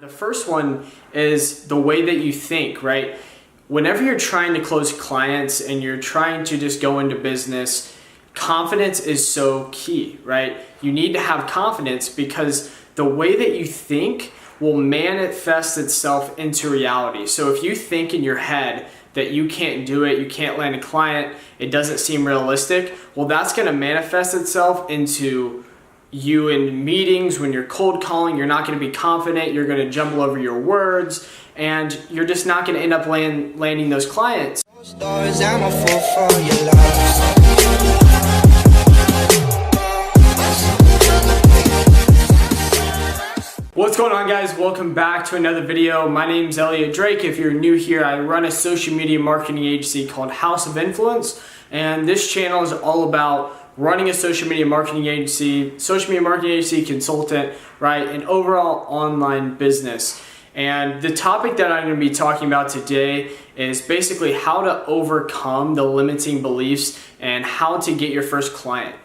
The first one is the way that you think, right? Whenever you're trying to close clients and you're trying to just go into business, confidence is so key, right? You need to have confidence because the way that you think will manifest itself into reality. So if you think in your head that you can't do it, you can't land a client, it doesn't seem realistic, well, that's gonna manifest itself into you in meetings when you're cold calling. You're not going to be confident, you're going to jumble over your words, and you're just not going to end up landing those clients. What's going on, guys? Welcome back to another video. My name's Elliot Drake. If you're new here, I run a social media marketing agency called House of Influence, and this channel is all about running a social media marketing agency consultant, right, and overall online business. And the topic that I'm going to be talking about today is basically how to overcome the limiting beliefs and how to get your first client.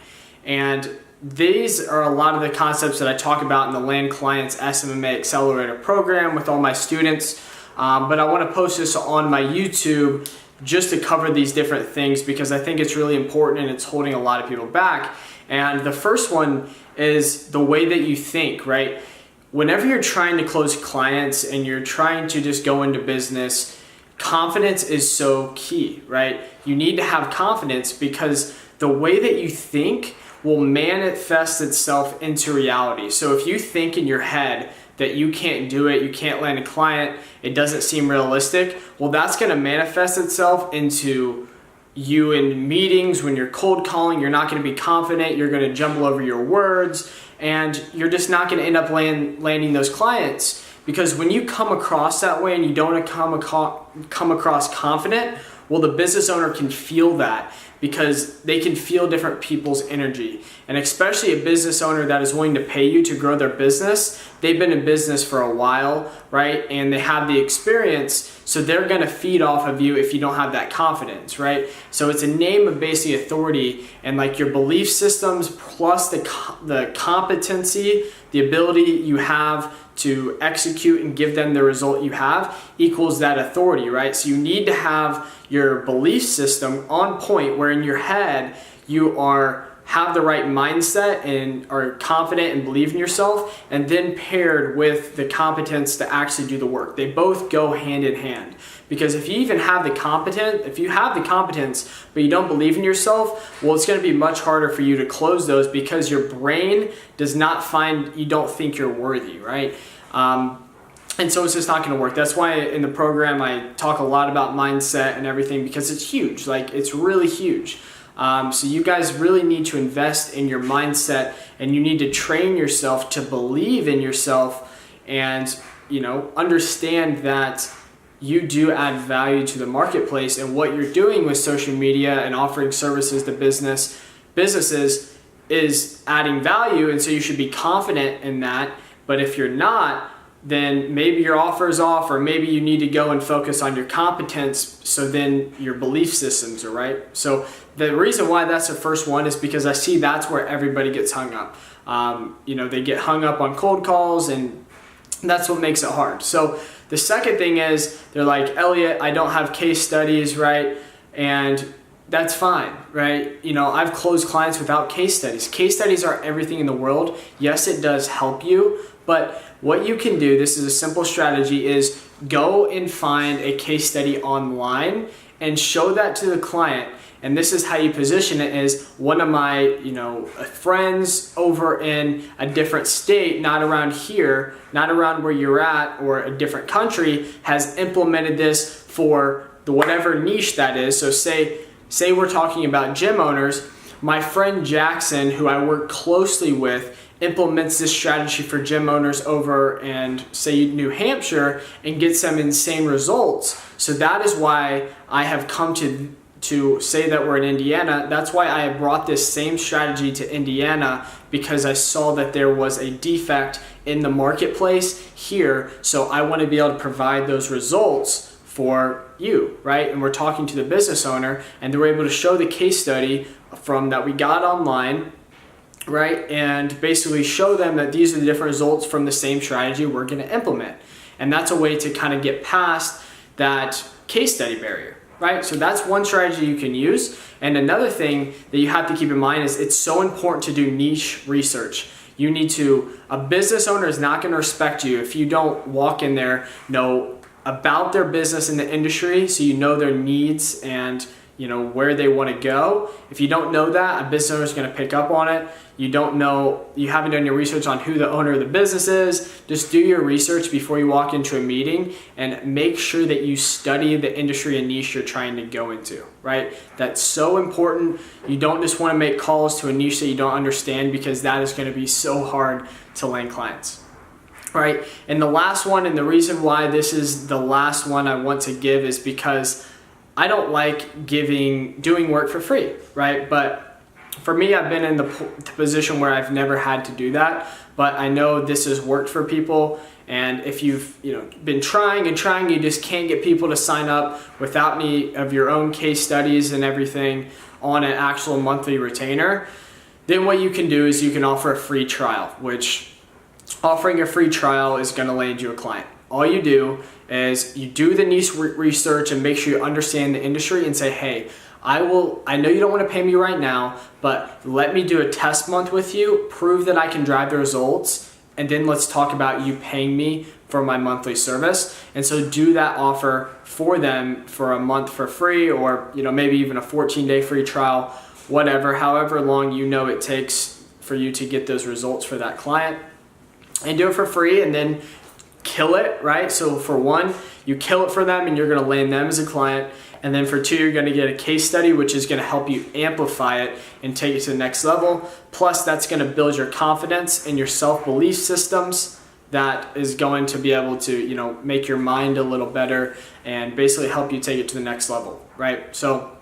And these are a lot of the concepts that I talk about in the Land Clients SMMA Accelerator program with all my students. But I want to post this on my YouTube just to cover these different things because I think it's really important and it's holding a lot of people back. And the first one is the way that you think, right? Whenever you're trying to close clients and you're trying to just go into business, confidence is so key, right? You need to have confidence because the way that you think will manifest itself into reality. So if you think in your head that you can't do it, you can't land a client, it doesn't seem realistic, well, that's gonna manifest itself into you in meetings when you're cold calling. You're not gonna be confident, you're gonna jumble over your words, and you're just not gonna end up landing those clients. Because when you come across that way and you don't come across confident, well, the business owner can feel that because they can feel different people's energy. And especially a business owner that is willing to pay you to grow their business, they've been in business for a while, right? And they have the experience, so they're gonna feed off of you if you don't have that confidence, right? So it's a name of basically authority, and like your belief systems plus the competency, the ability you have to execute and give them the result you have equals that authority, right? So you need to have your belief system on point where in your head you have the right mindset and are confident and believe in yourself, and then paired with the competence to actually do the work. They both go hand in hand. Because if you have the competence, but you don't believe in yourself, well, it's gonna be much harder for you to close those because your brain you don't think you're worthy, right? And so it's just not gonna work. That's why in the program I talk a lot about mindset and everything, because it's huge, like it's really huge. So you guys really need to invest in your mindset, and you need to train yourself to believe in yourself and, understand that you do add value to the marketplace, and what you're doing with social media and offering services to businesses is adding value, and so you should be confident in that. But if you're not, then maybe your offer is off, or maybe you need to go and focus on your competence, so then your belief systems are right. So the reason why that's the first one is because I see that's where everybody gets hung up. They get hung up on cold calls, and that's what makes it hard. So the second thing is they're like, Elliot, I don't have case studies, right? And that's fine, right? I've closed clients without case studies. Case studies are everything in the world. Yes, it does help you, but what you can do, this is a simple strategy, is go and find a case study online and show that to the client. And this is how you position it: is one of my, friends over in a different state, not around here, not around where you're at, or a different country, has implemented this for the whatever niche that is. So say we're talking about gym owners. My friend Jackson, who I work closely with, implements this strategy for gym owners over in, say, New Hampshire, and gets some insane results. So that is why I have come to say that we're in Indiana. That's why I brought this same strategy to Indiana, because I saw that there was a defect in the marketplace here. So I want to be able to provide those results for you, right? And we're talking to the business owner, and they were able to show the case study from that we got online right? And basically show them that these are the different results from the same strategy we're going to implement. And that's a way to kind of get past that case study barrier, right? So that's one strategy you can use. And another thing that you have to keep in mind is it's so important to do niche research. You need to, a business owner is not going to respect you if you don't walk in there, know about their business in the industry, so you know their needs and where they want to go. If you don't know that, a business owner is going to pick up on it. You don't know, you haven't done your research on who the owner of the business is. Just do your research before you walk into a meeting and make sure that you study the industry and niche you're trying to go into, right? That's so important. You don't just want to make calls to a niche that you don't understand, because that is going to be so hard to land clients. Right? And the last one, and the reason why this is the last one I want to give, is because I don't like doing work for free, right? But for me, I've been in the position where I've never had to do that, but I know this has worked for people. And if you've been trying and trying, you just can't get people to sign up without any of your own case studies and everything on an actual monthly retainer, then what you can do is you can offer a free trial, which offering a free trial is going to land you a client. All you do is you do the niche research and make sure you understand the industry and say, hey, I know you don't want to pay me right now, but let me do a test month with you, prove that I can drive the results, and then let's talk about you paying me for my monthly service. And so do that offer for them for a month for free, or maybe even a 14-day free trial, whatever, however long it takes for you to get those results for that client. And do it for free, and then kill it, right? So for one, you kill it for them and you're going to land them as a client. And then for two, you're going to get a case study, which is going to help you amplify it and take it to the next level. Plus, that's going to build your confidence and your self-belief systems. That is going to be able to, make your mind a little better and basically help you take it to the next level, right? So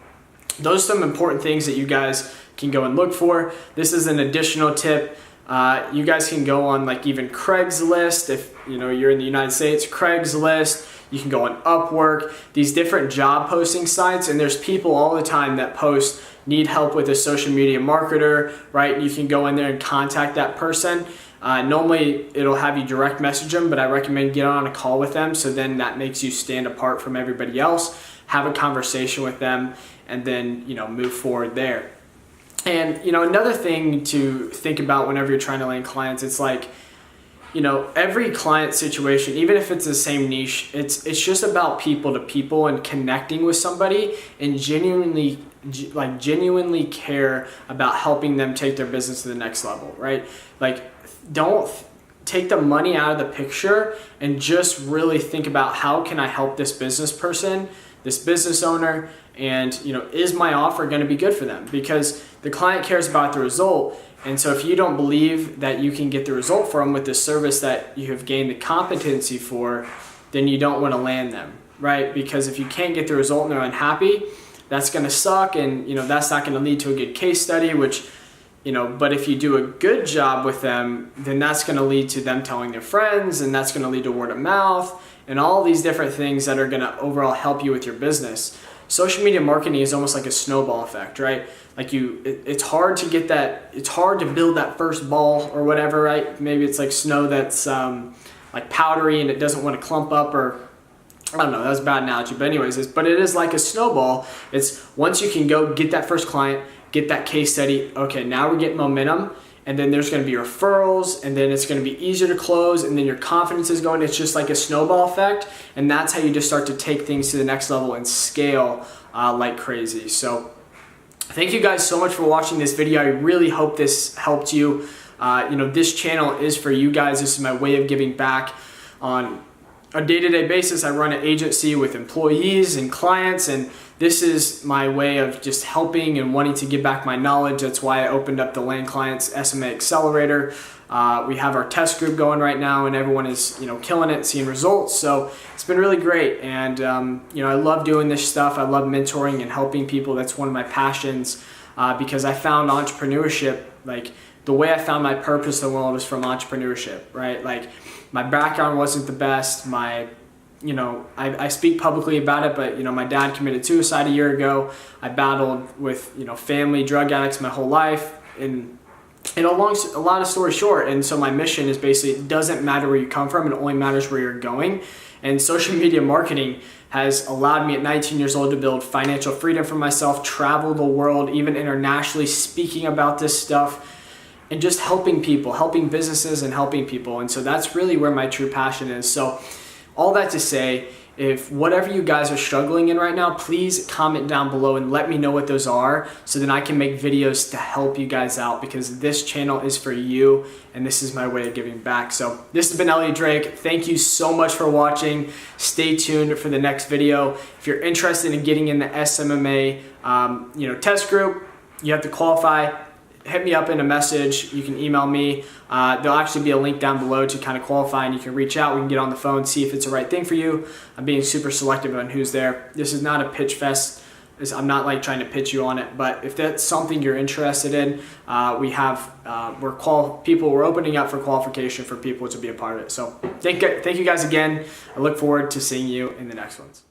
those are some important things that you guys can go and look for. This is an additional tip. You guys can go on even Craigslist if you're in the United States. Craigslist, you can go on Upwork, these different job posting sites, and there's people all the time that post need help with a social media marketer, right? You can go in there and contact that person. Normally it'll have you direct message them, but I recommend get on a call with them, so then that makes you stand apart from everybody else. Have a conversation with them and then move forward there. And another thing to think about whenever you're trying to land clients, it's every client situation, even if it's the same niche, it's just about people to people and connecting with somebody and genuinely care about helping them take their business to the next level, right? Don't take the money out of the picture and just really think about how can I help this business person, this business owner, and is my offer going to be good for them? Because the client cares about the result. And so if you don't believe that you can get the result for them with the service that you have gained the competency for, then you don't want to land them, right? Because if you can't get the result and they're unhappy, that's going to suck, and that's not going to lead to a good case study, which but if you do a good job with them, then that's going to lead to them telling their friends, and that's going to lead to word of mouth and all these different things that are going to overall help you with your business. Social media marketing is almost like a snowball effect, right? It's hard to get that, it's hard to build that first ball or whatever, right? Maybe it's like snow that's powdery and it doesn't want to clump up, or I don't know, that was a bad analogy, but anyways, but it is like a snowball. It's once you can go get that first client, get that case study, okay, now we're getting momentum, and then there's going to be referrals, and then it's going to be easier to close, and then your confidence is going. It's just like a snowball effect, and that's how you just start to take things to the next level and scale like crazy. So thank you guys so much for watching this video. I really hope this helped you. This channel is for you guys. This is my way of giving back on a day-to-day basis. I run an agency with employees and clients, and this is my way of just helping and wanting to give back my knowledge. That's why I opened up the Land Clients SMMA Accelerator. We have our test group going right now, and everyone is killing it, seeing results. So it's been really great, and I love doing this stuff. I love mentoring and helping people. That's one of my passions, because I found entrepreneurship, the way I found my purpose in the world is from entrepreneurship, right? My background wasn't the best. I speak publicly about it, but my dad committed suicide a year ago. I battled with family drug addicts my whole life, and And a lot of story short, and so my mission is basically, it doesn't matter where you come from, it only matters where you're going. And social media marketing has allowed me at 19 years old to build financial freedom for myself, travel the world, even internationally, speaking about this stuff, and just helping people, helping businesses and helping people. And so that's really where my true passion is. So all that to say, if whatever you guys are struggling in right now, please comment down below and let me know what those are, so then I can make videos to help you guys out, because this channel is for you and this is my way of giving back. So this has been Elliot Drake. Thank you so much for watching. Stay tuned for the next video. If you're interested in getting in the SMMA test group, you have to qualify. Hit me up in a message. You can email me. There'll actually be a link down below to kind of qualify, and you can reach out. We can get on the phone, see if it's the right thing for you. I'm being super selective on who's there. This is not a pitch fest. I'm not like trying to pitch you on it, but if that's something you're interested in, we're opening up for qualification for people to be a part of it. So thank you guys again. I look forward to seeing you in the next ones.